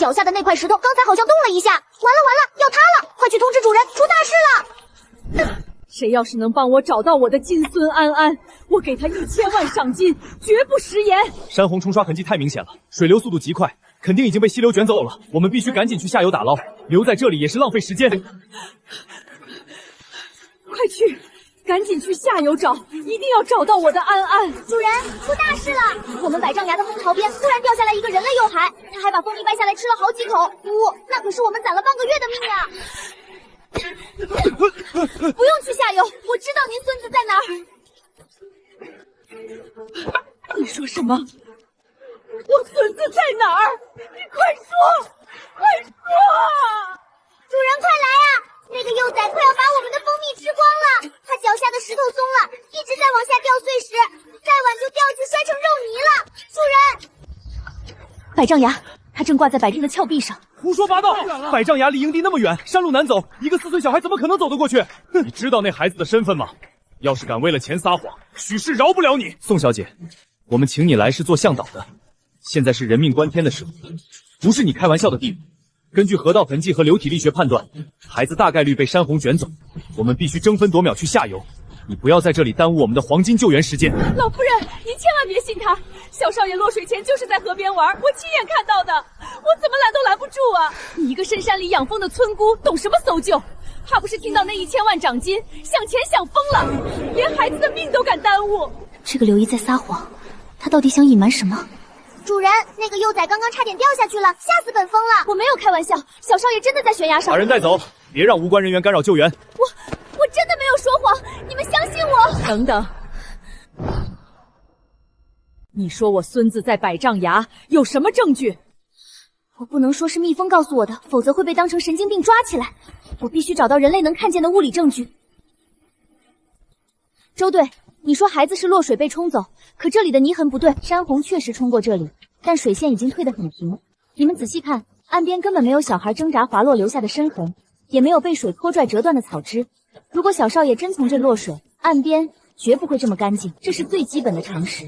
脚下的那块石头刚才好像动了一下，完了，要塌了！快去通知主人，出大事了！谁要是能帮我找到我的金孙安安，我给他1000万赏金，绝不食言。山洪冲刷痕迹太明显了，水流速度极快，肯定已经被溪流卷走了。我们必须赶紧去下游打捞，留在这里也是浪费时间。快去！赶紧去下游找，一定要找到我的安安！主人，出大事了！我们百丈崖的蜂巢边突然掉下来一个人类幼孩，他还把蜂蜜掰下来吃了好几口。那可是我们攒了半个月的命啊！不用去下游，我知道您孙子在哪儿。你说什么？我孙子在哪儿？你快说！快说！主人快来啊！那个幼崽快要把我们的蜂蜜吃光了，它脚下的石头松了，一直在往下掉碎石，再晚就掉下去摔成肉泥了。主人，百丈崖，它正挂在百丈的峭壁上。胡说八道！百丈崖离营地那么远，山路难走，一个4岁小孩怎么可能走得过去？你知道那孩子的身份吗？要是敢为了钱撒谎，许是饶不了你。宋小姐，我们请你来是做向导的，现在是人命关天的时候，不是你开玩笑的地步。根据河道痕迹和流体力学判断，孩子大概率被山洪卷走，我们必须争分夺秒去下游。你不要在这里耽误我们的黄金救援时间。老夫人，您千万别信他，小少爷落水前就是在河边玩，我亲眼看到的，我怎么拦都拦不住啊！你一个深山里养蜂的村姑，懂什么搜救？怕不是听到那1000万赏金，想钱想疯了，连孩子的命都敢耽误。这个刘姨在撒谎，她到底想隐瞒什么？主人，那个幼崽刚刚差点掉下去了，吓死本蜂了！我没有开玩笑，小少爷真的在悬崖上。把人带走，别让无关人员干扰救援。我真的没有说谎，你们相信我。等等，你说我孙子在百丈崖，有什么证据？我不能说是蜜蜂告诉我的，否则会被当成神经病抓起来。我必须找到人类能看见的物理证据。周队，你说孩子是落水被冲走，可这里的泥痕不对，山洪确实冲过这里，但水线已经退得很平。你们仔细看，岸边根本没有小孩挣扎滑落留下的深痕，也没有被水拖拽折断的草枝。如果小少爷真从这落水，岸边绝不会这么干净，这是最基本的常识。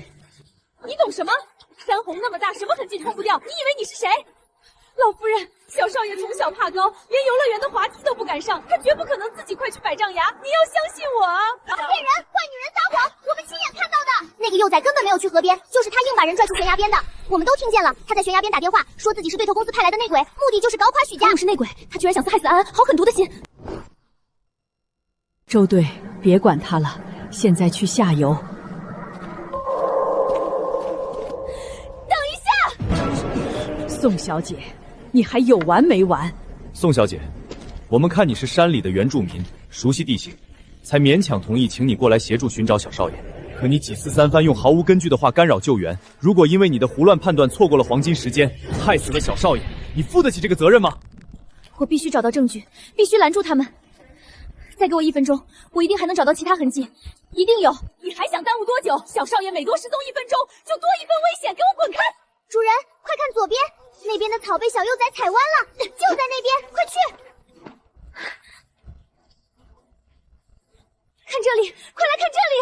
你懂什么？山洪那么大，什么痕迹冲不掉？你以为你是谁？老夫人，小少爷从小怕高，连游乐园的滑梯都不敢上，他绝不可能自己快去百丈崖，你要相信我啊！骗人！坏女人撒谎！我们亲眼看到的，那个幼崽根本没有去河边，就是他硬把人拽出悬崖边的。我们都听见了，他在悬崖边打电话，说自己是对头公司派来的内鬼，目的就是搞垮许家。我是内鬼，他居然想害死安安，好狠毒的心！周队，别管他了，现在去下游。等一下，宋小姐，你还有完没完？宋小姐，我们看你是山里的原住民，熟悉地形，才勉强同意请你过来协助寻找小少爷。可你几次三番用毫无根据的话干扰救援，如果因为你的胡乱判断错过了黄金时间，害死了小少爷，你负得起这个责任吗？我必须找到证据，必须拦住他们。再给我1分钟，我一定还能找到其他痕迹，一定有。你还想耽误多久？小少爷每多失踪1分钟，就多一分危险，给我滚开！主人，快看左边，那边的草被小幼崽踩弯了，就在那边，快去！看这里，快来看这里！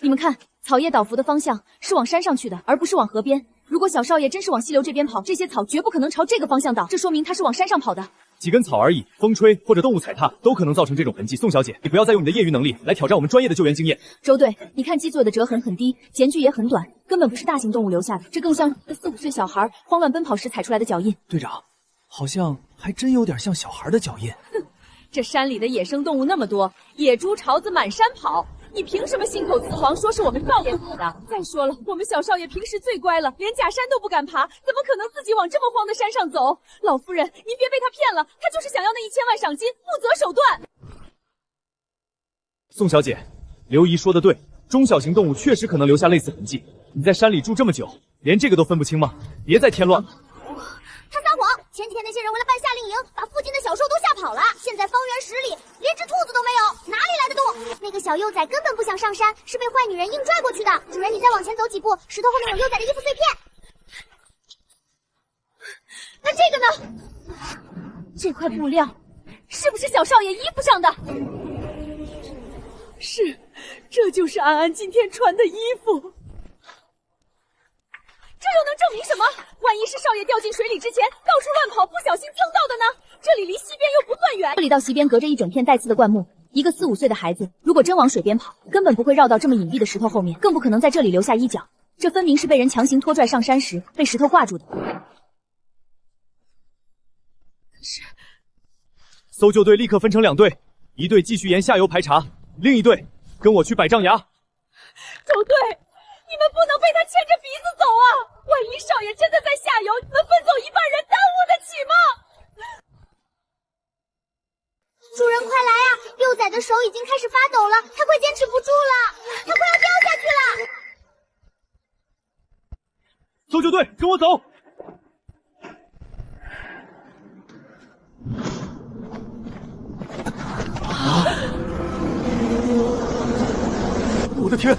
你们看，草叶倒伏的方向是往山上去的，而不是往河边。如果小少爷真是往溪流这边跑，这些草绝不可能朝这个方向倒，这说明他是往山上跑的。几根草而已，风吹或者动物踩踏都可能造成这种痕迹。宋小姐，你不要再用你的业余能力来挑战我们专业的救援经验。周队，你看基座的折痕很低，间距也很短，根本不是大型动物留下的，这更像4、5岁小孩慌乱奔跑时踩出来的脚印。队长，好像还真有点像小孩的脚印。哼，这山里的野生动物那么多，野猪、潮子满山跑。你凭什么信口雌黄说是我们少爷死的？再说了，我们小少爷平时最乖了，连假山都不敢爬，怎么可能自己往这么荒的山上走？老夫人，您别被他骗了，他就是想要那1000万赏金，不择手段。宋小姐，刘姨说的对，中小型动物确实可能留下类似痕迹。你在山里住这么久，连这个都分不清吗？别再添乱了。他撒谎！前几天那些人为了办夏令营，把附近的小兽都吓跑了。现在方圆10里连只兔子都没有，哪里来的动物？那个小幼崽根本不想上山，是被坏女人硬拽过去的。主人，你再往前走几步，石头后面有幼崽的衣服碎片。那这个呢？这块布料是不是小少爷衣服上的？是，这就是安安今天穿的衣服。这又能证明什么？万一是少爷掉进水里之前到处乱跑，不小心蹭到的呢？这里离溪边又不算远，这里到溪边隔着一整片带刺的灌木。一个4、5岁的孩子，如果真往水边跑，根本不会绕到这么隐蔽的石头后面，更不可能在这里留下衣角。这分明是被人强行拖拽上山时被石头挂住的。搜救队立刻分成2队，一队继续沿下游排查，另一队跟我去百丈崖。周队，你们不能被他牵着鼻子走啊！万一少爷真的在下游，你们分走一半人，耽误得起吗？主人快来啊！幼崽的手已经开始发抖了，它快坚持不住了，它快要掉下去了。搜救队，跟我走！我的天，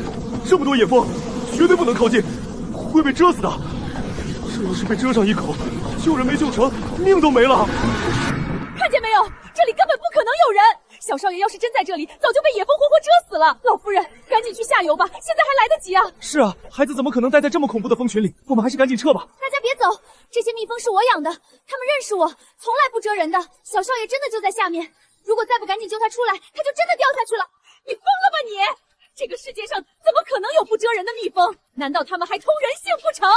这么多野蜂，绝对不能靠近，会被蛰死的。这要是被蛰上一口，救人没救成，命都没了。看见没有？这里根本不可能有人。小少爷要是真在这里，早就被野蜂活活蛰死了。老夫人，赶紧去下游吧，现在还来得及啊！是啊，孩子怎么可能待在这么恐怖的蜂群里？我们还是赶紧撤吧。大家别走，这些蜜蜂是我养的，它们认识我，从来不蛰人的。小少爷真的就在下面，如果再不赶紧救他出来，他就真的掉下去了。你疯了吧你！这个世界上怎么可能有不蛰人的蜜蜂？难道他们还通人性不成？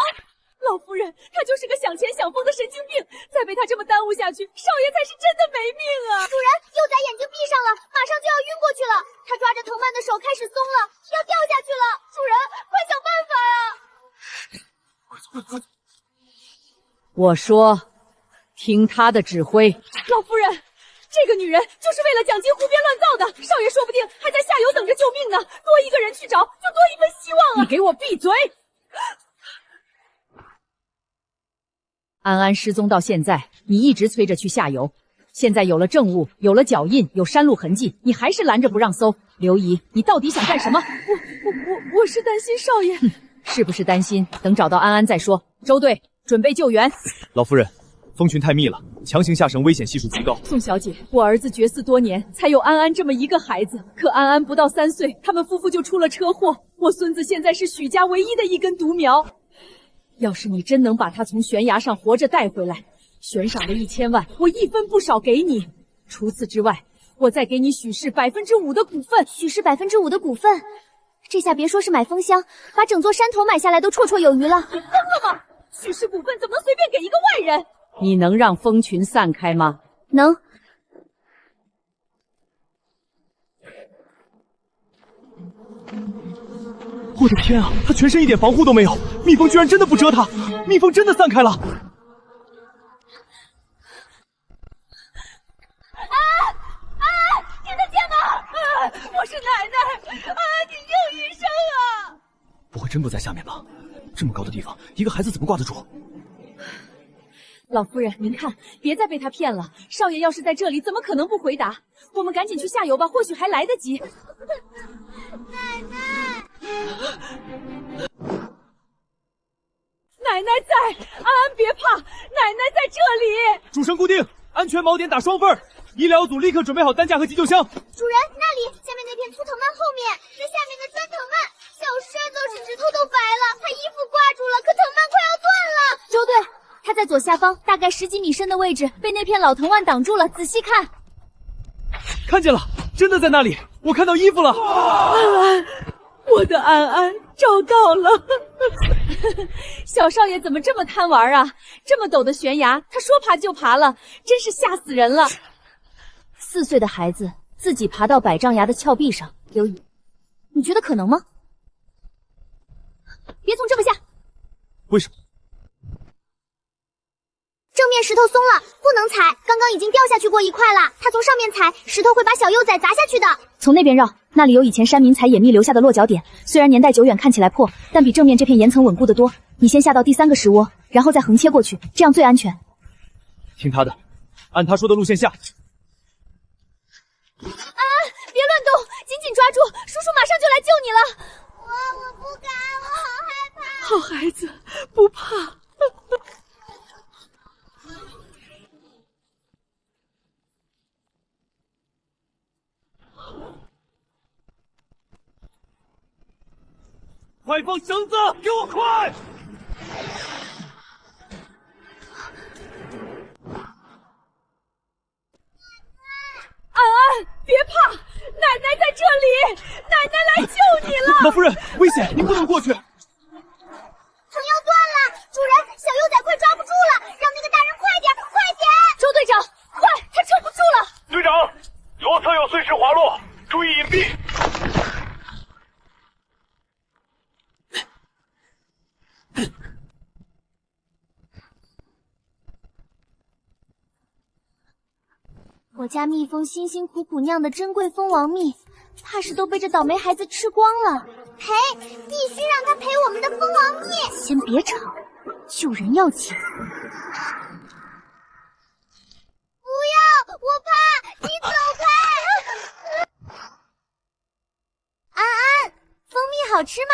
老夫人，他就是个想钱想疯的神经病，再被他这么耽误下去，少爷才是真的没命啊！主人，幼崽眼睛闭上了，马上就要晕过去了。他抓着藤蔓的手开始松了，要掉下去了。主人，快想办法呀！我说，听他的指挥。老夫人，这个女人就是为了蒋金胡编乱造的，少爷说不定还在下游等着救命呢。多一个人去找，就多一份希望啊！你给我闭嘴！安安失踪到现在，你一直催着去下游，现在有了证物，有了脚印，有山路痕迹，你还是拦着不让搜。刘姨，你到底想干什么？我是担心少爷。是不是担心？等找到安安再说。周队，准备救援。老夫人，蜂群太密了，强行下绳危险系数极高。宋小姐，我儿子绝嗣多年，才有安安这么一个孩子，可安安不到3岁，他们夫妇就出了车祸，我孙子现在是许家唯一的一根独苗。要是你真能把他从悬崖上活着带回来，悬赏的1000万，我一分不少给你。除此之外，我再给你许氏5%的股份。许氏5%的股份，这下别说是买蜂箱，把整座山头买下来都绰绰有余了。你疯了吗？许氏股份怎么能随便给一个外人？你能让蜂群散开吗？能。我的天啊，他全身一点防护都没有，蜜蜂居然真的不蛰他，蜜蜂真的散开了。听得见吗？我是奶奶，你救一声啊！不会真不在下面吧？这么高的地方，一个孩子怎么挂得住？老夫人，您看，别再被他骗了。少爷要是在这里，怎么可能不回答？我们赶紧去下游吧，或许还来得及。奶奶，奶奶在，安安别怕，奶奶在这里。主绳固定，安全锚点打双份。医疗组立刻准备好担架和急救箱。主人，那里下面那片粗藤蔓后面，在下面的砖藤蔓，小山都是指头都白了，他衣服挂住了，可藤蔓快要断了。周队，他在左下方大概10几米深的位置，被那片老藤蔓挡住了，仔细看。看见了，真的在那里，我看到衣服了。安安，我的安安找到了。小少爷怎么这么贪玩啊？这么陡的悬崖，他说爬就爬了，真是吓死人了。4岁的孩子自己爬到百丈崖的峭壁上，刘宇，你觉得可能吗？别从这么下。为什么？正面石头松了，不能踩，刚刚已经掉下去过一块了。他从上面踩，石头会把小幼崽砸下去的。从那边绕，那里有以前山民采野蜜留下的落脚点，虽然年代久远，看起来破，但比正面这片岩层稳固得多。你先下到第3个石窝，然后再横切过去，这样最安全。听他的，按他说的路线下。安安，别乱动，紧紧抓住，叔叔马上就来救你了。我不敢，我好害怕。好孩子，不怕。快放绳子，给我快！老夫人，危险，您不能过去。藤要断了，主人，小幼崽快抓不住了，让那个大人快点，快点！周队长，快，他撑不住了！队长，左侧有碎石滑落，注意隐蔽。我家蜜蜂辛辛苦苦酿的珍贵蜂王蜜，怕是都被这倒霉孩子吃光了。赔，必须让他赔我们的蜂王蜜！先别吵，救人要紧。不要，我怕！你走开！安安，蜂蜜好吃吗？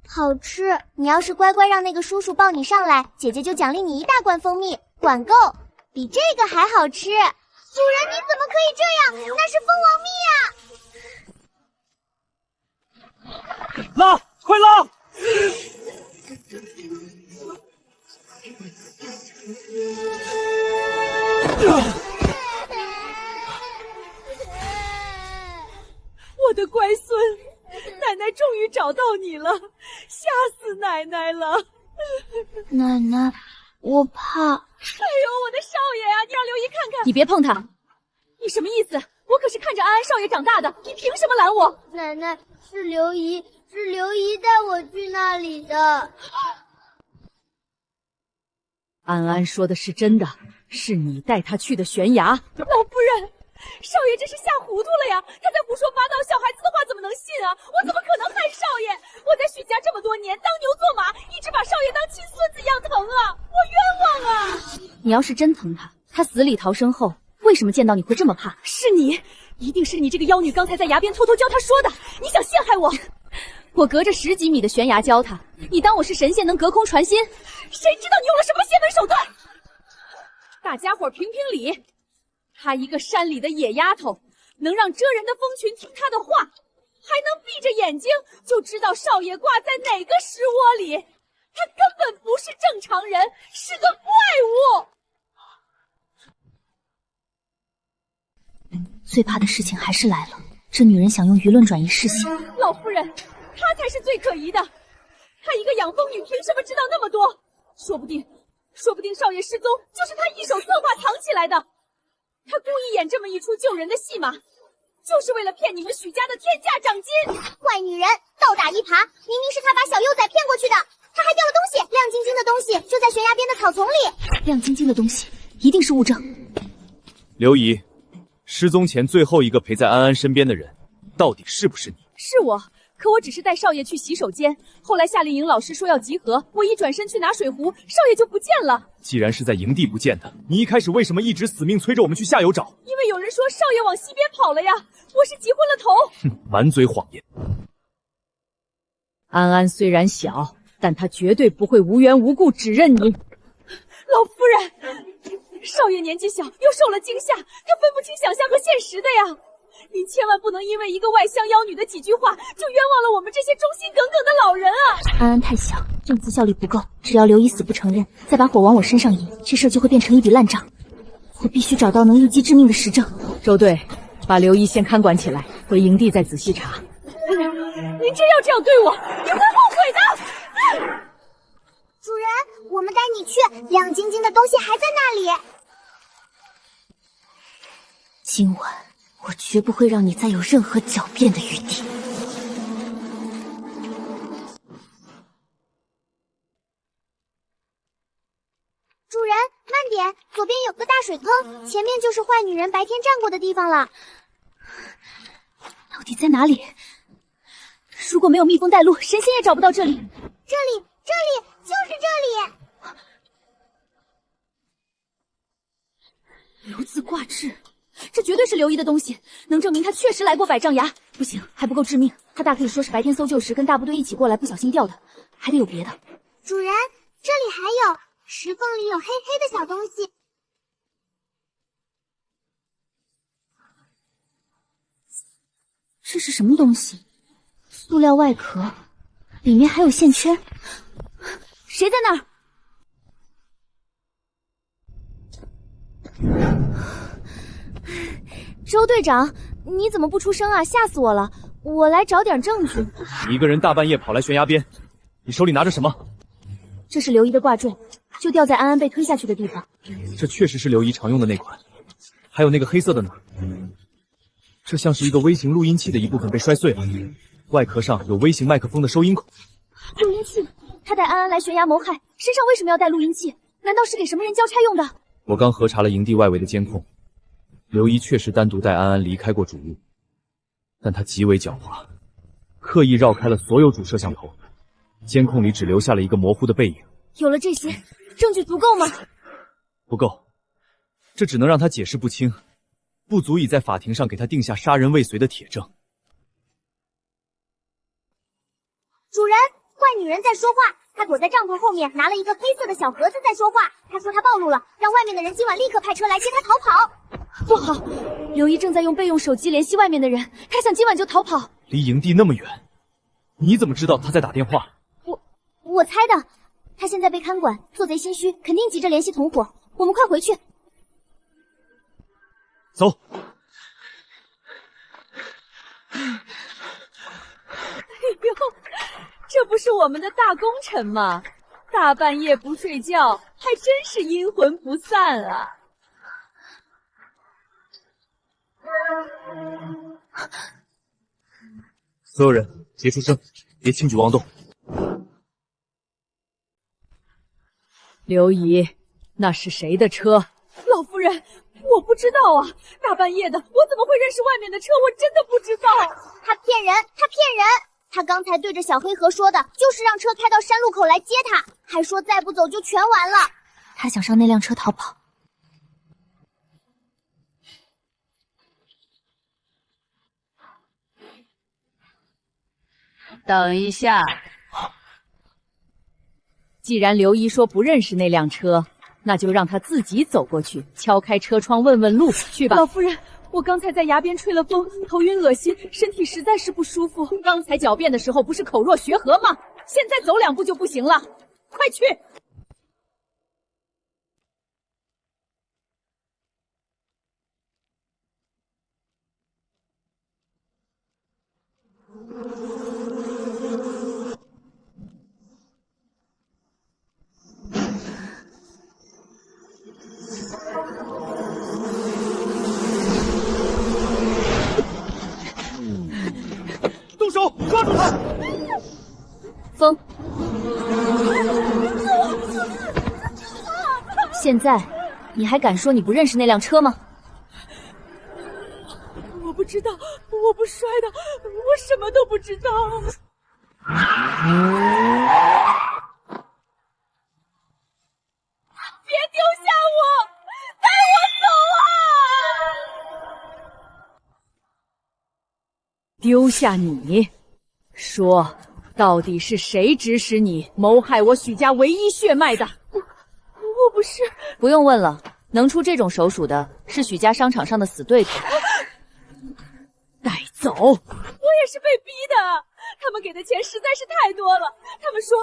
好吃。你要是乖乖让那个叔叔抱你上来，姐姐就奖励你1大罐蜂蜜，管够。比这个还好吃。主人，你怎么可以这样？那是蜂王蜜啊！拉，快拉！我的乖孙，奶奶终于找到你了，吓死奶奶了！奶奶，我怕。哎呦，我的少爷啊，你让刘姨看看！你别碰他！你什么意思？我可是看着安安少爷长大的，你凭什么拦我？奶奶，是刘姨带我去那里的。安安说的是真的，是你带他去的悬崖。老夫人，少爷这是吓糊涂了呀！他在胡说八道，小孩子的话怎么能信啊？我怎么可能害少爷？我在许家这么多年，当牛做马，一直把少爷当亲孙子一样疼啊！我冤枉啊！你要是真疼他，他死里逃生后，为什么见到你会这么怕？是你，一定是你这个妖女刚才在崖边偷偷教他说的！你想陷害我？我隔着10几米的悬崖教他，你当我是神仙能隔空传心？谁知道你用了什么邪门手段？大家伙评评理，她一个山里的野丫头，能让蜇人的蜂群听她的话，还能闭着眼睛就知道少爷挂在哪个石窝里？她根本不是正常人，是个怪物！最怕的事情还是来了，这女人想用舆论转移视线。老夫人，她才是最可疑的。她一个养蜂女，凭什么知道那么多？说不定少爷失踪就是她一手策划藏起来的。她故意演这么一出救人的戏码，就是为了骗你们许家的天价奖金。坏女人，倒打一耙！明明是她把小幼崽骗过去的，她还掉了东西，亮晶晶的东西就在悬崖边的草丛里。亮晶晶的东西一定是物证。刘姨，失踪前最后一个陪在安安身边的人，到底是不是你？是我，可我只是带少爷去洗手间，后来夏令营老师说要集合，我一转身去拿水壶，少爷就不见了。既然是在营地不见的，你一开始为什么一直死命催着我们去下游找？因为有人说少爷往西边跑了呀，我是急昏了头。哼，满嘴谎言。安安虽然小，但她绝对不会无缘无故指认你。老夫人，少爷年纪小，又受了惊吓，他分不清想象和现实的呀。您千万不能因为一个外乡妖女的几句话，就冤枉了我们这些忠心耿耿的老人啊！安安太小，证词效力不够，只要刘姨死不承认，再把火往我身上引，这事就会变成一笔烂账。我必须找到能一击致命的实证。周队，把刘姨先看管起来，回营地再仔细查。您真要这样对我，你会后悔的！主人，我们带你去，亮晶晶的东西还在那里。今晚我绝不会让你再有任何狡辩的余地。主人，慢点，左边有个大水坑，前面就是坏女人白天站过的地方了。到底在哪里？如果没有蜜蜂带路，神仙也找不到这里。这里，就是这里。留字挂志，这绝对是刘姨的东西，能证明她确实来过百丈崖。不行，还不够致命，她大可以说是白天搜救时跟大部队一起过来，不小心掉的，还得有别的。主人，这里还有，石缝里有黑黑的小东西。这是什么东西？塑料外壳，里面还有线圈。谁在那儿？周队长，你怎么不出声啊？吓死我了！我来找点证据。你一个人大半夜跑来悬崖边，你手里拿着什么？这是刘姨的挂坠，就掉在安安被推下去的地方。这确实是刘姨常用的那款。还有那个黑色的呢？这像是一个微型录音器的一部分被摔碎了，外壳上有微型麦克风的收音孔。录音器？他带安安来悬崖谋害，身上为什么要带录音器？难道是给什么人交差用的？我刚核查了营地外围的监控，刘姨确实单独带安安离开过主路，但她极为狡猾，刻意绕开了所有主摄像头，监控里只留下了一个模糊的背影。有了这些，证据足够吗？不够，这只能让她解释不清，不足以在法庭上给她定下杀人未遂的铁证。主人，坏女人在说话，她躲在帐篷后面，拿了一个黑色的小盒子在说话。她说她暴露了，让外面的人今晚立刻派车来接她逃跑。不好，刘姨正在用备用手机联系外面的人，她想今晚就逃跑。离营地那么远，你怎么知道她在打电话？我猜的，她现在被看管，做贼心虚，肯定急着联系同伙。我们快回去。走。哎呦，这不是我们的大功臣吗？大半夜不睡觉，还真是阴魂不散啊！所有人别出声，别轻举妄动。刘姨，那是谁的车？老夫人，我不知道啊，大半夜的，我怎么会认识外面的车？我真的不知道。他骗人，他骗人！他刚才对着小黑盒说的，就是让车开到山路口来接他，还说再不走就全完了。他想上那辆车逃跑。等一下，既然刘姨说不认识那辆车，那就让她自己走过去，敲开车窗问问路，去吧。老夫人，我刚才在崖边吹了风，头晕恶心，身体实在是不舒服。刚才狡辩的时候不是口若悬河吗？现在走2步就不行了，快去！动手，抓住他！风，现在你还敢说你不认识那辆车吗？我不知道，我不摔的，我什么都不知道。别丢下我，带我走啊！丢下你？说，到底是谁指使你谋害我许家唯一血脉的？我不是。不用问了，能出这种手术的是许家商场上的死对头。带走！我也是被逼的，他们给的钱实在是太多了。他们说，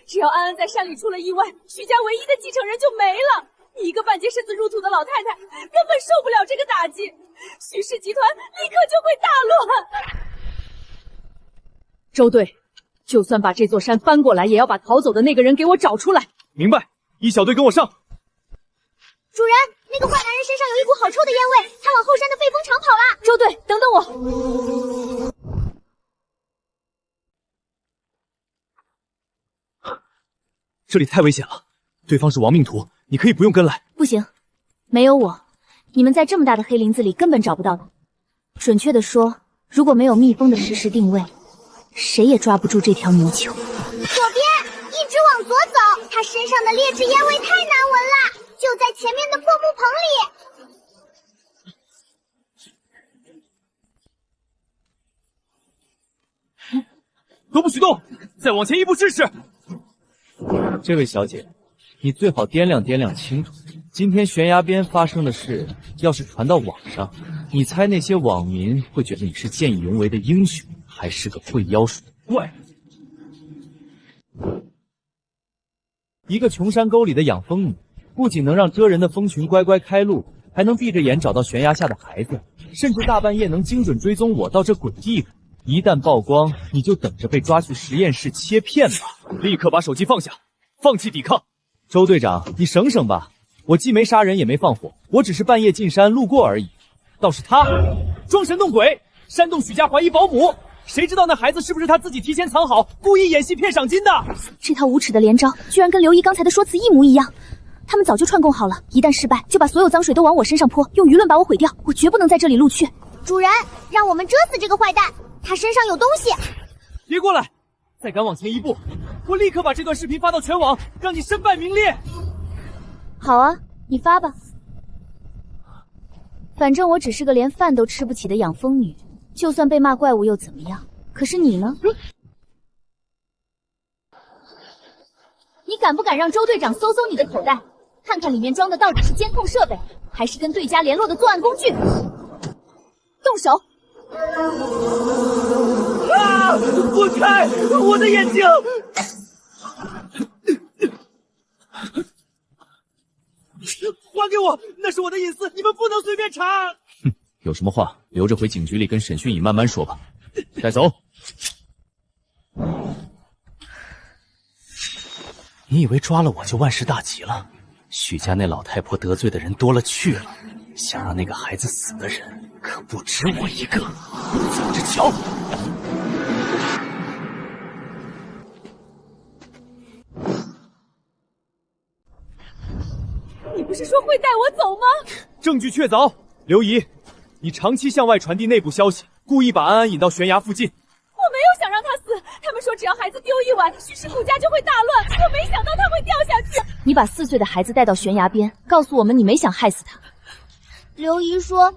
只要安安在山里出了意外，许家唯一的继承人就没了。你一个半截身子入土的老太太，根本受不了这个打击，许氏集团立刻就会大乱。周队，就算把这座山翻过来，也要把逃走的那个人给我找出来。明白，一小队跟我上。主人，那个坏男人身上有一股好臭的烟味，他往后山的废风场跑了。周队，等等我。这里太危险了，对方是亡命徒，你可以不用跟来。不行，没有我，你们在这么大的黑林子里根本找不到他。准确的说，如果没有蜜蜂的实时定位，谁也抓不住这条泥鳅。左边，一直往左走，他身上的劣质烟味太难闻了，就在前面的破木棚里。都不许动，再往前1步试试。这位小姐，你最好掂量掂量清楚，今天悬崖边发生的事，要是传到网上，你猜那些网民会觉得你是见义勇为的英雄，还是个会妖术的怪物？一个穷山沟里的养蜂女，不仅能让蜇人的蜂群乖乖开路，还能闭着眼找到悬崖下的孩子，甚至大半夜能精准追踪我到这鬼地方。一旦曝光，你就等着被抓去实验室切片吧！立刻把手机放下，放弃抵抗。周队长，你省省吧，我既没杀人也没放火，我只是半夜进山路过而已。倒是他装神弄鬼，煽动许家怀疑保姆，谁知道那孩子是不是他自己提前藏好，故意演戏骗赏金的？这套无耻的连招，居然跟刘姨刚才的说辞一模一样。他们早就串供好了，一旦失败，就把所有脏水都往我身上泼，用舆论把我毁掉。我绝不能在这里录取。主人，让我们蛰死这个坏蛋，他身上有东西。别过来！再敢往前一步，我立刻把这段视频发到全网，让你身败名裂。好啊，你发吧。反正我只是个连饭都吃不起的养蜂女，就算被骂怪物又怎么样？可是你呢？你敢不敢让周队长搜搜你的口袋，看看里面装的到底是监控设备，还是跟对家联络的作案工具？动手！啊！滚开！我的眼睛！还给我！那是我的隐私，你们不能随便查。哼，有什么话留着回警局里跟审讯乙慢慢说吧。带走。你以为抓了我就万事大吉了？许家那老太婆得罪的人多了去了，想让那个孩子死的人可不止我一个。走着瞧。你不是说会带我走吗？证据确凿，刘姨，你长期向外传递内部消息，故意把安安引到悬崖附近。我没有想让他死，他们说只要孩子丢一晚，许氏顾家就会大乱，我没想到他会掉下去。你把4岁的孩子带到悬崖边，告诉我们你没想害死他。刘姨说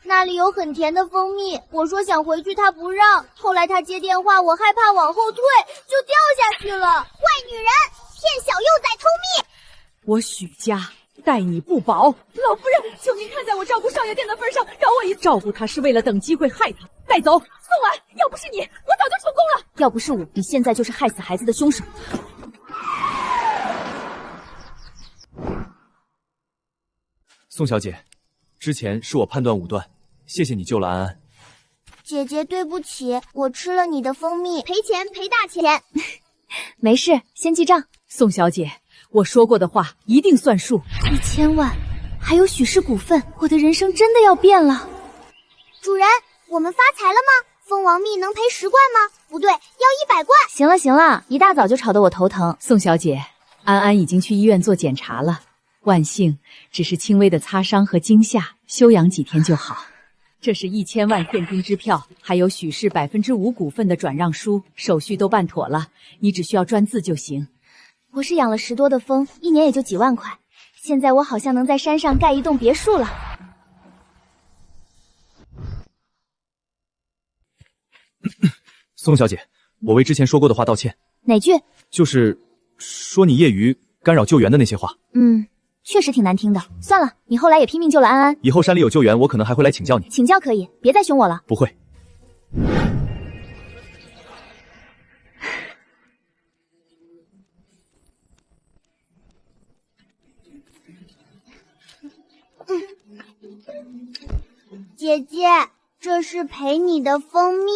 那里有很甜的蜂蜜，我说想回去她不让，后来她接电话，我害怕往后退就掉下去了。坏女人，骗小幼崽偷蜜！我许家待你不薄，老夫人，求您看在我照顾少爷店的份上，饶我一照顾他是为了等机会害他。带走，送完。要不是你，我早就成功了。要不是我，你现在就是害死孩子的凶手。宋小姐，之前是我判断武断，谢谢你救了安安。姐姐对不起，我吃了你的蜂蜜，赔钱赔大钱。没事，先记账。宋小姐，我说过的话一定算数。1000万，还有许氏股份，我的人生真的要变了。主人，我们发财了吗？蜂王蜜能赔10罐吗？不对，要100罐。行了行了，一大早就吵得我头疼。宋小姐，安安已经去医院做检查了，万幸，只是轻微的擦伤和惊吓，休养几天就好。这是1000万现金支票，还有许氏5%股份的转让书，手续都办妥了，你只需要专字就行。我是养了10多的蜂，一年也就几万块，现在我好像能在山上盖一栋别墅了。宋小姐，我为之前说过的话道歉。哪句？就是说你业余干扰救援的那些话。确实挺难听的。算了，你后来也拼命救了安安，以后山里有救援，我可能还会来请教你。请教可以，别再凶我了。不会。姐姐，这是赔你的蜂蜜。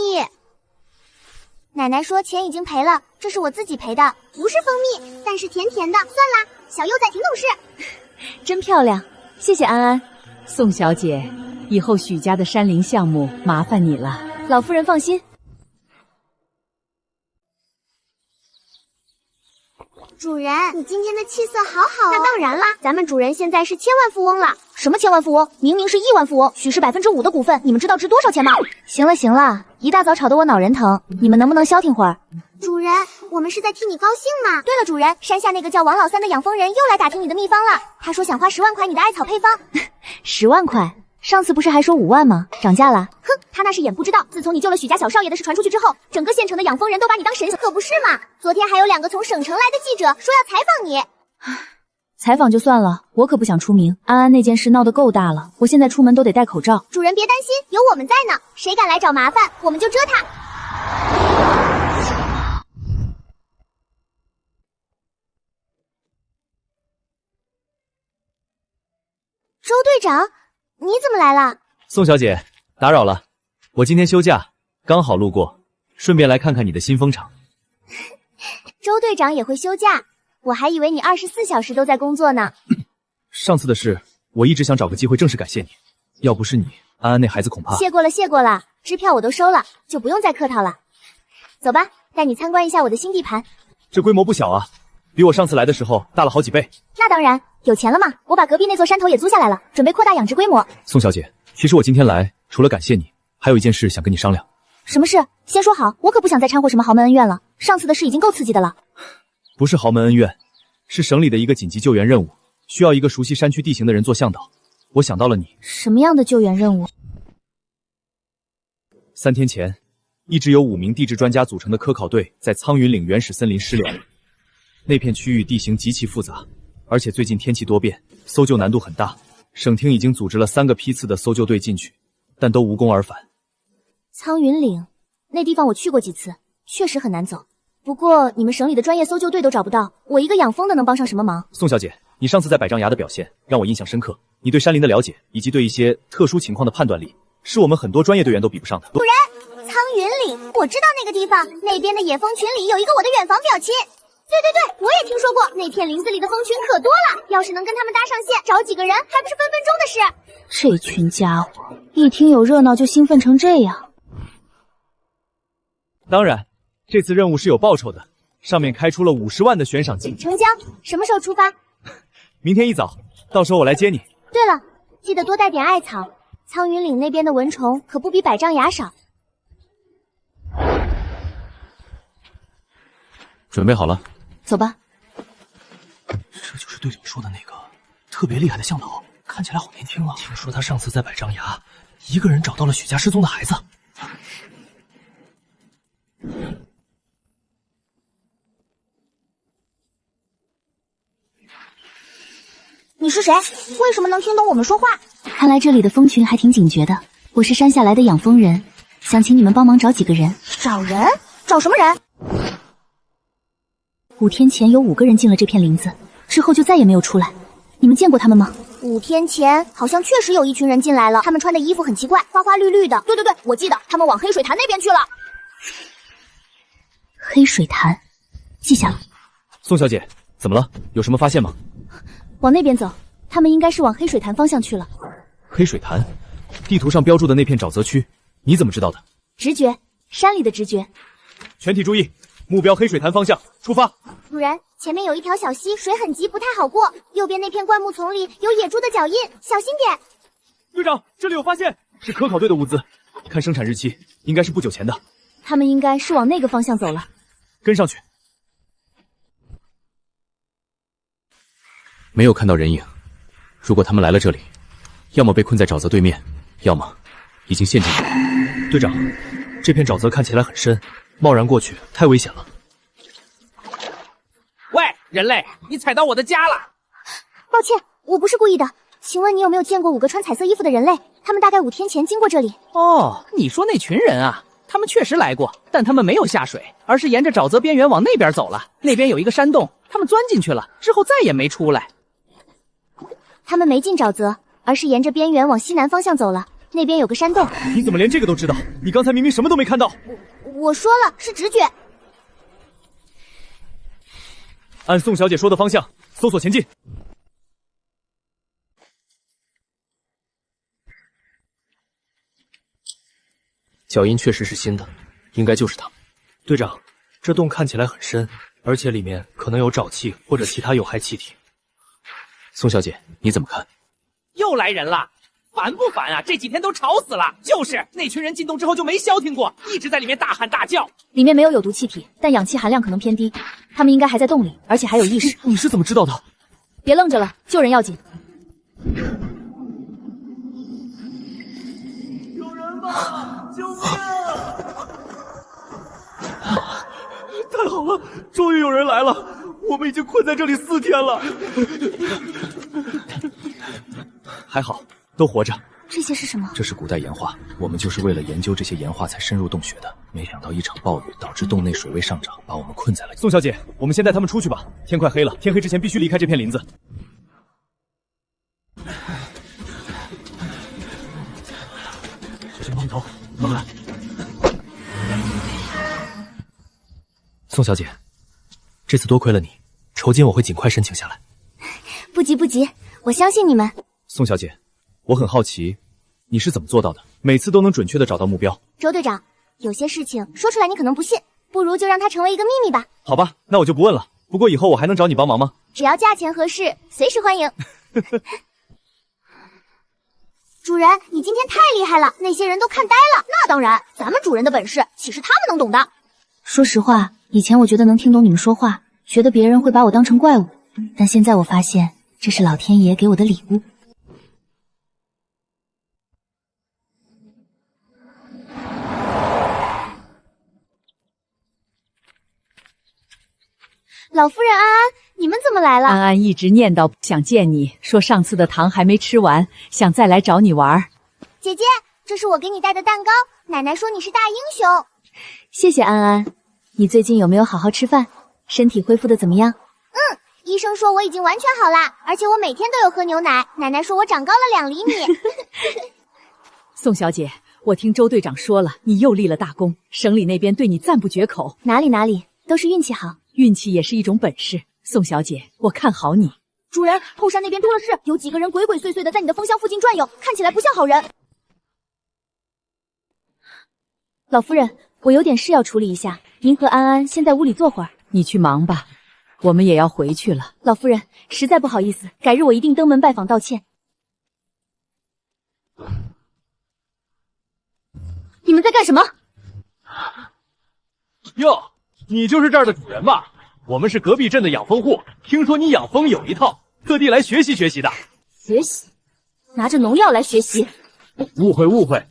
奶奶说钱已经赔了，这是我自己赔的，不是蜂蜜，但是甜甜的。算啦，小幼崽挺懂事。真漂亮，谢谢安安。宋小姐，以后许家的山林项目麻烦你了。老夫人放心。主人，你今天的气色好好哦。那当然啦，咱们主人现在是千万富翁了。什么千万富翁？明明是亿万富翁。许氏5%的股份，你们知道值多少钱吗？行了行了，一大早吵得我脑人疼，你们能不能消停会儿？主人，我们是在替你高兴嘛。对了，主人，山下那个叫王老三的养蜂人又来打听你的秘方了，他说想花10万块你的艾草配方。10万块？上次不是还说5万吗？涨价了？哼，他那是眼不知道。自从你救了许家小少爷的事传出去之后，整个县城的养蜂人都把你当神，可不是嘛？昨天还有2个从省城来的记者说要采访你。采访就算了，我可不想出名。安安那件事闹得够大了，我现在出门都得戴口罩。主人别担心，有我们在呢，谁敢来找麻烦，我们就蛰他。周队长，你怎么来了？宋小姐，打扰了，我今天休假，刚好路过，顺便来看看你的新风场。周队长也会休假，我还以为你24小时都在工作呢。上次的事，我一直想找个机会正式感谢你，要不是你，安安那孩子恐怕……谢过了，谢过了，支票我都收了，就不用再客套了。走吧，带你参观一下我的新地盘。这规模不小啊，比我上次来的时候大了好几倍。那当然，有钱了嘛，我把隔壁那座山头也租下来了，准备扩大养殖规模。宋小姐，其实我今天来，除了感谢你，还有一件事想跟你商量。什么事？先说好，我可不想再掺和什么豪门恩怨了。上次的事已经够刺激的了。不是豪门恩怨，是省里的一个紧急救援任务，需要一个熟悉山区地形的人做向导。我想到了你。什么样的救援任务？3天前，一支由5名地质专家组成的科考队在苍云岭原始森林失联了。那片区域地形极其复杂，而且最近天气多变，搜救难度很大。省厅已经组织了3个批次的搜救队进去，但都无功而返。苍云岭那地方我去过几次，确实很难走。不过你们省里的专业搜救队都找不到，我一个养蜂的能帮上什么忙？宋小姐，你上次在百丈崖的表现让我印象深刻，你对山林的了解以及对一些特殊情况的判断力，是我们很多专业队员都比不上的。主人，苍云岭，我知道那个地方，那边的野蜂群里有一个我的远房表亲。对，我也听说过，那片林子里的蜂群可多了，要是能跟他们搭上线，找几个人还不是分分钟的事。这群家伙一听有热闹就兴奋成这样。当然，这次任务是有报酬的，上面开出了50万的悬赏金。成交，什么时候出发？明天一早，到时候我来接你。对了，记得多带点艾草，苍云岭那边的蚊虫可不比百丈崖少。准备好了，走吧。这就是队长说的那个特别厉害的向导，看起来好年轻啊。听说他上次在百丈崖，一个人找到了许家失踪的孩子。你是谁？为什么能听懂我们说话？看来这里的蜂群还挺警觉的。我是山下来的养蜂人，想请你们帮忙找几个人。找人？找什么人？5天前有5个人进了这片林子，之后就再也没有出来。你们见过他们吗？5天前好像确实有一群人进来了，他们穿的衣服很奇怪，花花绿绿的。对，我记得他们往黑水潭那边去了。黑水潭，记下了。宋小姐，怎么了？有什么发现吗？往那边走，他们应该是往黑水潭方向去了。黑水潭，地图上标注的那片沼泽区，你怎么知道的？直觉，山里的直觉。全体注意，目标黑水潭方向，出发。主人，前面有一条小溪，水很急，不太好过。右边那片灌木丛里有野猪的脚印，小心点。队长，这里有发现，是科考队的物资，看生产日期，应该是不久前的。他们应该是往那个方向走了。跟上去。没有看到人影，如果他们来了这里，要么被困在沼泽对面，要么已经陷进去。队长，这片沼泽看起来很深，贸然过去太危险了。喂，人类，你踩到我的家了！抱歉，我不是故意的。请问你有没有见过5个穿彩色衣服的人类？他们大概5天前经过这里。哦，你说那群人啊，他们确实来过，但他们没有下水，而是沿着沼泽边缘往那边走了。那边有一个山洞，他们钻进去了，之后再也没出来。他们没进沼泽，而是沿着边缘往西南方向走了。那边有个山洞。你怎么连这个都知道？你刚才明明什么都没看到。我说了，是直觉。按宋小姐说的方向搜索前进。脚印确实是新的，应该就是他。队长，这洞看起来很深，而且里面可能有沼气或者其他有害气体。宋小姐，你怎么看？又来人了，烦不烦啊？这几天都吵死了。就是那群人进洞之后就没消停过，一直在里面大喊大叫。里面没有有毒气体，但氧气含量可能偏低。他们应该还在洞里，而且还有意识。你是怎么知道的？别愣着了，救人要紧。有人吗？救命啊！太好了，终于有人来了！我们已经困在这里4天了。还好，都活着。这些是什么？这是古代岩画，我们就是为了研究这些岩画才深入洞穴的。没想到一场暴雨导致洞内水位上涨，把我们困在了。宋小姐，我们先带他们出去吧。天快黑了，天黑之前必须离开这片林子。小心碰头，慢慢来。宋小姐，这次多亏了你，酬金我会尽快申请下来。不急不急，我相信你们。宋小姐，我很好奇，你是怎么做到的？每次都能准确的找到目标。周队长，有些事情说出来你可能不信，不如就让它成为一个秘密吧。好吧，那我就不问了。不过以后我还能找你帮忙吗？只要价钱合适，随时欢迎。主人，你今天太厉害了，那些人都看呆了。那当然，咱们主人的本事岂是他们能懂的？说实话，以前我觉得能听懂你们说话，觉得别人会把我当成怪物，但现在我发现这是老天爷给我的礼物。老夫人安安，你们怎么来了？安安一直念叨想见你，说上次的糖还没吃完，想再来找你玩。姐姐，这是我给你带的蛋糕，奶奶说你是大英雄。谢谢安安，你最近有没有好好吃饭？身体恢复的怎么样？医生说我已经完全好啦，而且我每天都有喝牛奶。奶奶说我长高了2厘米。宋小姐，我听周队长说了，你又立了大功，省里那边对你赞不绝口。哪里，都是运气好。运气也是一种本事，宋小姐，我看好你。主人，后山那边出了事，有几个人鬼鬼祟祟的在你的风箱附近转悠，看起来不像好人。老夫人，我有点事要处理一下，您和安安先在屋里坐会儿。你去忙吧，我们也要回去了。老夫人，实在不好意思，改日我一定登门拜访道歉。你们在干什么？哟，你就是这儿的主人吧？我们是隔壁镇的养蜂户，听说你养蜂有一套，特地来学习学习的。学习？拿着农药来学习？误会，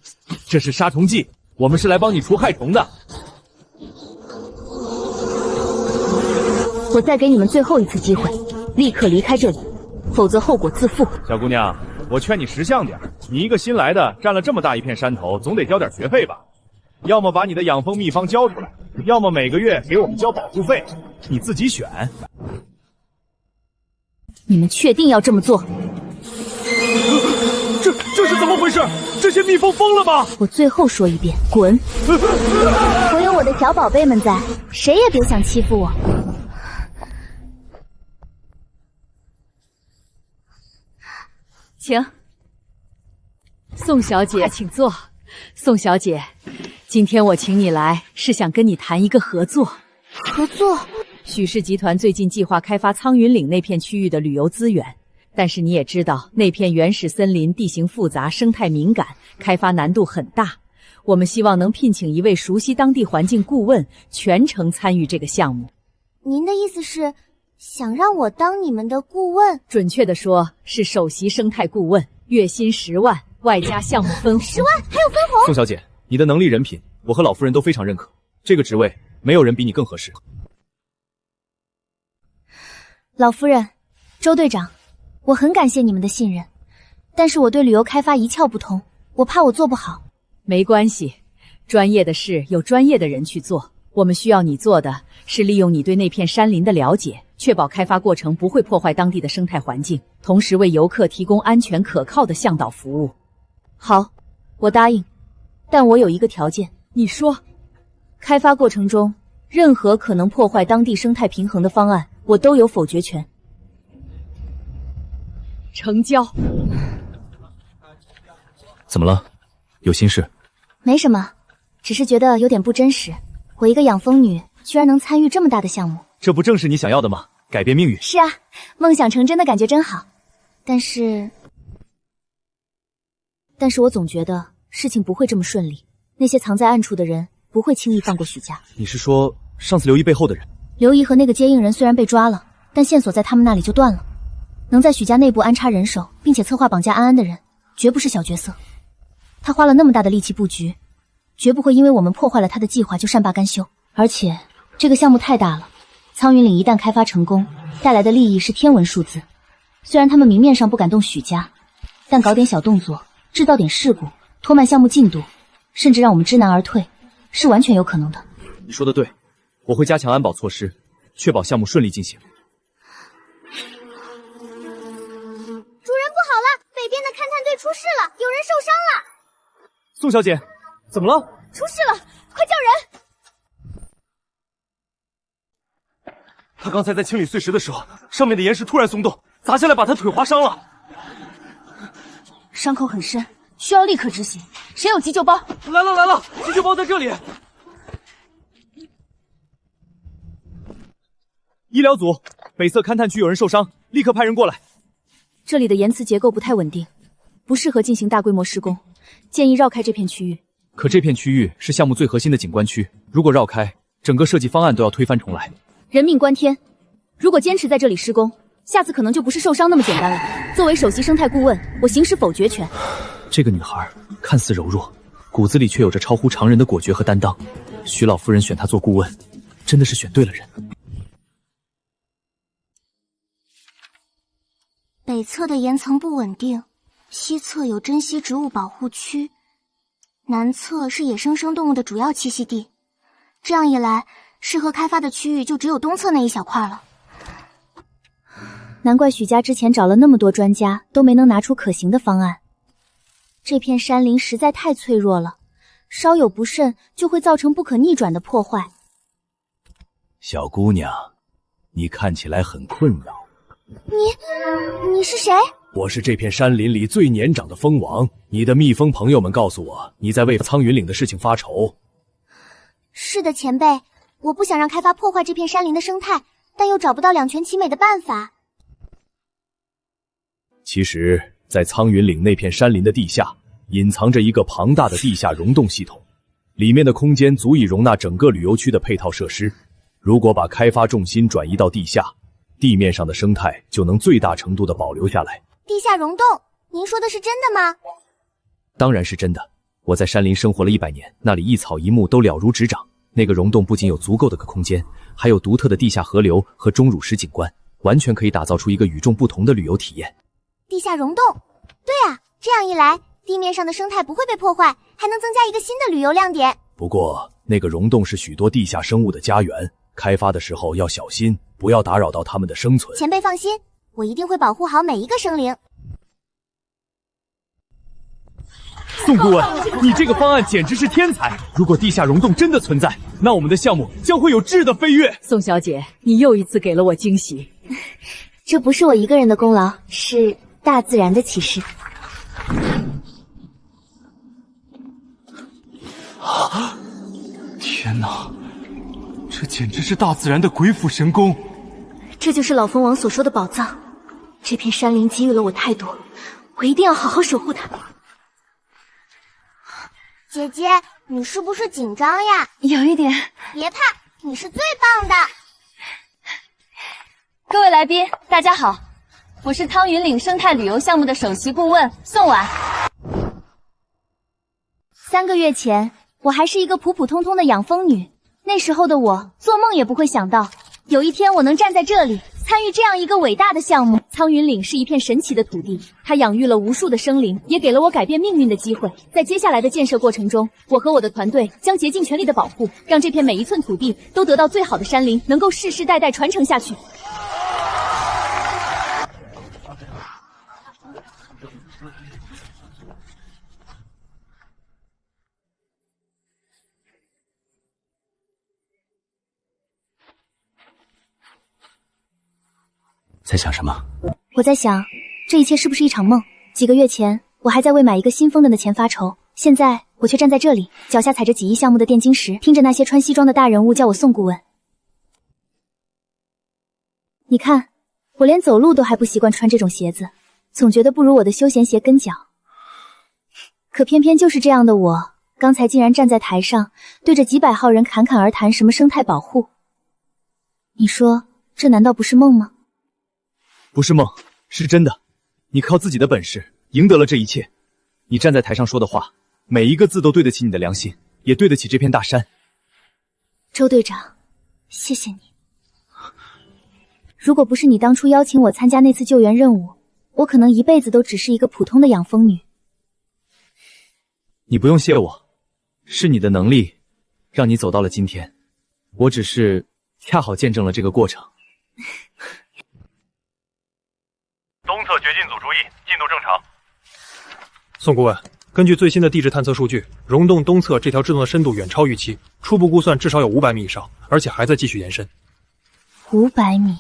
这是杀虫剂，我们是来帮你除害虫的。我再给你们最后一次机会，立刻离开这里，否则后果自负。小姑娘，我劝你识相点，你一个新来的，占了这么大一片山头，总得交点学费吧？要么把你的养蜂秘方交出来，要么每个月给我们交保护费，你自己选。你们确定要这么做？这是怎么回事？这些蜜蜂疯了吗？我最后说一遍，滚！我有我的小宝贝们在，谁也别想欺负我。请，宋小姐，请坐。宋小姐，今天我请你来，是想跟你谈一个合作。合作？许氏集团最近计划开发苍云岭那片区域的旅游资源，但是你也知道，那片原始森林地形复杂，生态敏感，开发难度很大。我们希望能聘请一位熟悉当地环境顾问，全程参与这个项目。您的意思是，想让我当你们的顾问？准确的说，是首席生态顾问，月薪10万，外加项目分红。10万还有分红？宋小姐，你的能力、人品，我和老夫人都非常认可。这个职位，没有人比你更合适。老夫人，周队长，我很感谢你们的信任，但是我对旅游开发一窍不通，我怕我做不好。没关系，专业的事有专业的人去做。我们需要你做的是利用你对那片山林的了解，确保开发过程不会破坏当地的生态环境，同时为游客提供安全可靠的向导服务。好，我答应，但我有一个条件。你说，开发过程中，任何可能破坏当地生态平衡的方案，我都有否决权。成交。怎么了？有心事？没什么，只是觉得有点不真实。我一个养蜂女，居然能参与这么大的项目，这不正是你想要的吗？改变命运。是啊，梦想成真的感觉真好。但是我总觉得事情不会这么顺利。那些藏在暗处的人不会轻易放过许家。你是说上次刘姨背后的人？刘姨和那个接应人虽然被抓了，但线索在他们那里就断了。能在许家内部安插人手，并且策划绑架安安的人，绝不是小角色。他花了那么大的力气布局，绝不会因为我们破坏了他的计划就善罢甘休。而且这个项目太大了，苍云岭一旦开发成功，带来的利益是天文数字。虽然他们明面上不敢动许家，但搞点小动作，制造点事故，拖慢项目进度，甚至让我们知难而退，是完全有可能的。你说的对，我会加强安保措施，确保项目顺利进行。主人不好了，北边的勘探队出事了，有人受伤了。宋小姐，怎么了？出事了，快叫人！他刚才在清理碎石的时候，上面的岩石突然松动，砸下来把他腿划伤了。伤口很深，需要立刻止血。谁有急救包？来了，急救包在这里。医疗组，北侧勘探区有人受伤，立刻派人过来。这里的岩瓷结构不太稳定，不适合进行大规模施工，建议绕开这片区域。可这片区域是项目最核心的景观区，如果绕开，整个设计方案都要推翻重来。人命关天，如果坚持在这里施工，下次可能就不是受伤那么简单了。作为首席生态顾问，我行使否决权。这个女孩看似柔弱，骨子里却有着超乎常人的果决和担当。徐老夫人选她做顾问，真的是选对了人。北侧的岩层不稳定，西侧有珍稀植物保护区，南侧是野生生动物的主要栖息地。这样一来，适合开发的区域就只有东侧那一小块了。难怪许家之前找了那么多专家，都没能拿出可行的方案。这片山林实在太脆弱了，稍有不慎就会造成不可逆转的破坏。小姑娘，你看起来很困扰。你是谁？我是这片山林里最年长的蜂王。你的蜜蜂朋友们告诉我，你在为苍云岭的事情发愁。是的，前辈，我不想让开发破坏这片山林的生态，但又找不到两全其美的办法。其实，在苍云岭那片山林的地下，隐藏着一个庞大的地下溶洞系统，里面的空间足以容纳整个旅游区的配套设施。如果把开发重心转移到地下，地面上的生态就能最大程度地保留下来。地下溶洞，您说的是真的吗？当然是真的。我在山林生活了100年，那里一草一木都了如指掌。那个溶洞不仅有足够的可空间，还有独特的地下河流和钟乳石景观，完全可以打造出一个与众不同的旅游体验。地下溶洞，对啊，这样一来，地面上的生态不会被破坏，还能增加一个新的旅游亮点。不过，那个溶洞是许多地下生物的家园，开发的时候要小心，不要打扰到它们的生存。前辈放心，我一定会保护好每一个生灵。宋顾问，你这个方案简直是天才！如果地下溶洞真的存在，那我们的项目将会有质的飞跃。宋小姐，你又一次给了我惊喜。这不是我一个人的功劳，是大自然的启示。天哪，这简直是大自然的鬼斧神工！这就是老蜂王所说的宝藏。这片山林给予了我太多，我一定要好好守护它。姐姐，你是不是紧张呀？有一点。别怕，你是最棒的。各位来宾，大家好，我是苍云岭生态旅游项目的首席顾问宋婉。3个月前，我还是一个普普通通的养蜂女，那时候的我做梦也不会想到，有一天我能站在这里，参与这样一个伟大的项目。苍云岭是一片神奇的土地，它养育了无数的生灵，也给了我改变命运的机会。在接下来的建设过程中，我和我的团队将竭尽全力的保护，让这片每一寸土地都得到最好的山林，能够世世代代传承下去。在想什么？我在想，这一切是不是一场梦？几个月前，我还在为买一个新风灯的钱发愁，现在我却站在这里，脚下踩着几亿项目的奠基石，听着那些穿西装的大人物叫我宋顾问。你看，我连走路都还不习惯穿这种鞋子，总觉得不如我的休闲鞋跟脚。可偏偏就是这样的我，刚才竟然站在台上，对着几百号人侃侃而谈什么生态保护。你说，这难道不是梦吗？不是梦，是真的。你靠自己的本事赢得了这一切。你站在台上说的话，每一个字都对得起你的良心，也对得起这片大山。周队长，谢谢你。如果不是你当初邀请我参加那次救援任务，我可能一辈子都只是一个普通的养蜂女。你不用谢我，是你的能力让你走到了今天，我只是恰好见证了这个过程。东侧掘进组注意，进度正常。宋顾问，根据最新的地质探测数据，溶洞东侧这条支洞的深度远超预期，初步估算至少有500米以上，而且还在继续延伸。500米，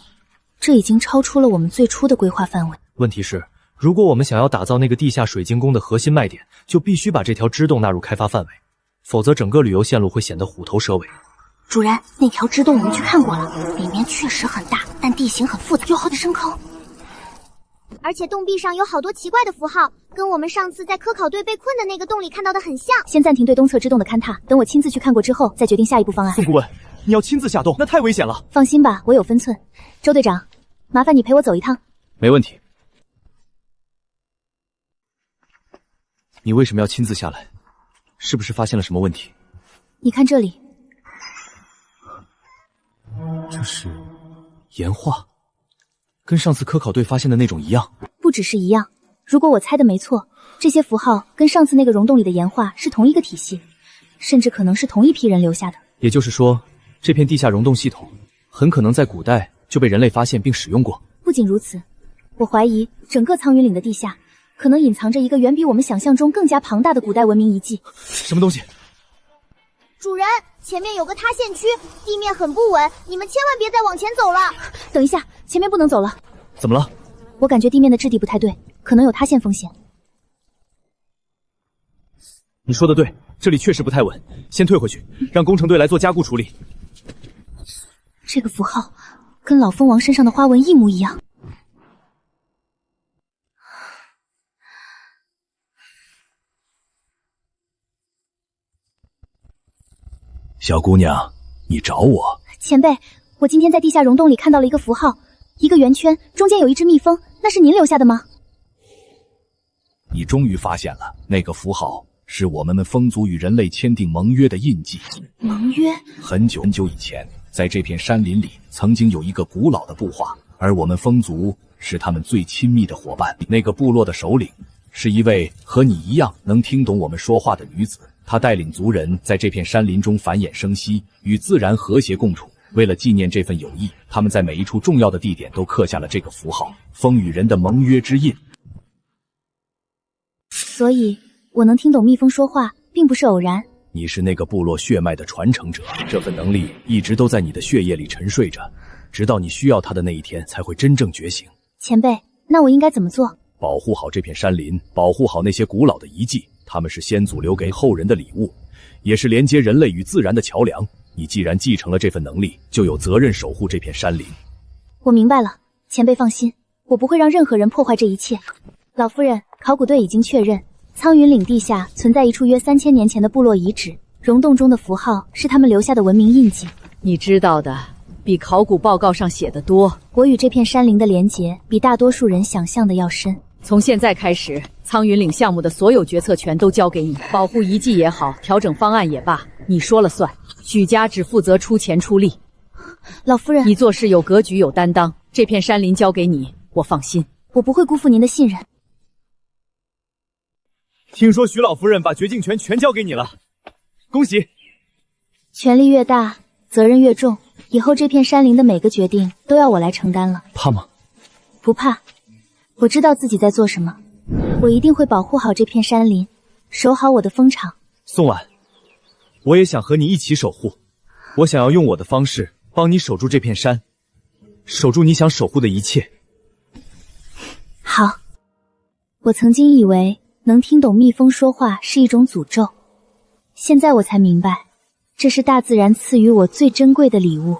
这已经超出了我们最初的规划范围。问题是，如果我们想要打造那个地下水晶宫的核心卖点，就必须把这条支洞纳入开发范围，否则整个旅游线路会显得虎头蛇尾。主人，那条支洞我们去看过了，里面确实很大，但地形很复杂，有好几深坑。而且洞壁上有好多奇怪的符号，跟我们上次在科考队被困的那个洞里看到的很像。先暂停对东侧支洞的勘探，等我亲自去看过之后，再决定下一步方案。宋顾问，你要亲自下洞，那太危险了。放心吧，我有分寸。周队长，麻烦你陪我走一趟。没问题。你为什么要亲自下来？是不是发现了什么问题？你看这里，这是岩画，跟上次科考队发现的那种一样。不只是一样，如果我猜的没错，这些符号跟上次那个溶洞里的岩画是同一个体系，甚至可能是同一批人留下的。也就是说，这片地下溶洞系统很可能在古代就被人类发现并使用过。不仅如此，我怀疑整个苍云岭的地下可能隐藏着一个远比我们想象中更加庞大的古代文明遗迹。什么东西？主人，前面有个塌陷区，地面很不稳，你们千万别再往前走了。等一下，前面不能走了。怎么了？我感觉地面的质地不太对，可能有塌陷风险。你说的对，这里确实不太稳，先退回去，让工程队来做加固处理。这个符号跟老蜂王身上的花纹一模一样。小姑娘，你找我？前辈，我今天在地下溶洞里看到了一个符号，一个圆圈，中间有一只蜜蜂，那是您留下的吗？你终于发现了，那个符号是我们风族与人类签订盟约的印记。盟约？很久很久以前，在这片山林里，曾经有一个古老的部划，而我们风族是他们最亲密的伙伴。那个部落的首领是一位和你一样能听懂我们说话的女子。他带领族人在这片山林中繁衍生息，与自然和谐共处。为了纪念这份友谊，他们在每一处重要的地点都刻下了这个符号——风与人的盟约之印。所以，我能听懂蜜蜂说话，并不是偶然。你是那个部落血脉的传承者，这份能力一直都在你的血液里沉睡着，直到你需要它的那一天才会真正觉醒。前辈，那我应该怎么做？保护好这片山林，保护好那些古老的遗迹。他们是先祖留给后人的礼物，也是连接人类与自然的桥梁。你既然继承了这份能力，就有责任守护这片山林。我明白了，前辈放心，我不会让任何人破坏这一切。老夫人，考古队已经确认，苍云岭地下存在一处约3000年前的部落遗址，溶洞中的符号是他们留下的文明印记。你知道的比考古报告上写的多。我与这片山林的连结比大多数人想象的要深。从现在开始，苍云岭项目的所有决策权都交给你，保护遗迹也好，调整方案也罢，你说了算。许家只负责出钱出力。老夫人，你做事有格局有担当，这片山林交给你，我放心。我不会辜负您的信任。听说许老夫人把决定权全交给你了，恭喜！权力越大，责任越重，以后这片山林的每个决定都要我来承担了。怕吗？不怕。我知道自己在做什么，我一定会保护好这片山林，守好我的蜂场。宋婉，我也想和你一起守护，我想要用我的方式帮你守住这片山，守住你想守护的一切。好，我曾经以为能听懂蜜蜂说话是一种诅咒，现在我才明白，这是大自然赐予我最珍贵的礼物。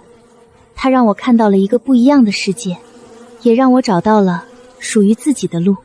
它让我看到了一个不一样的世界，也让我找到了属于自己的路。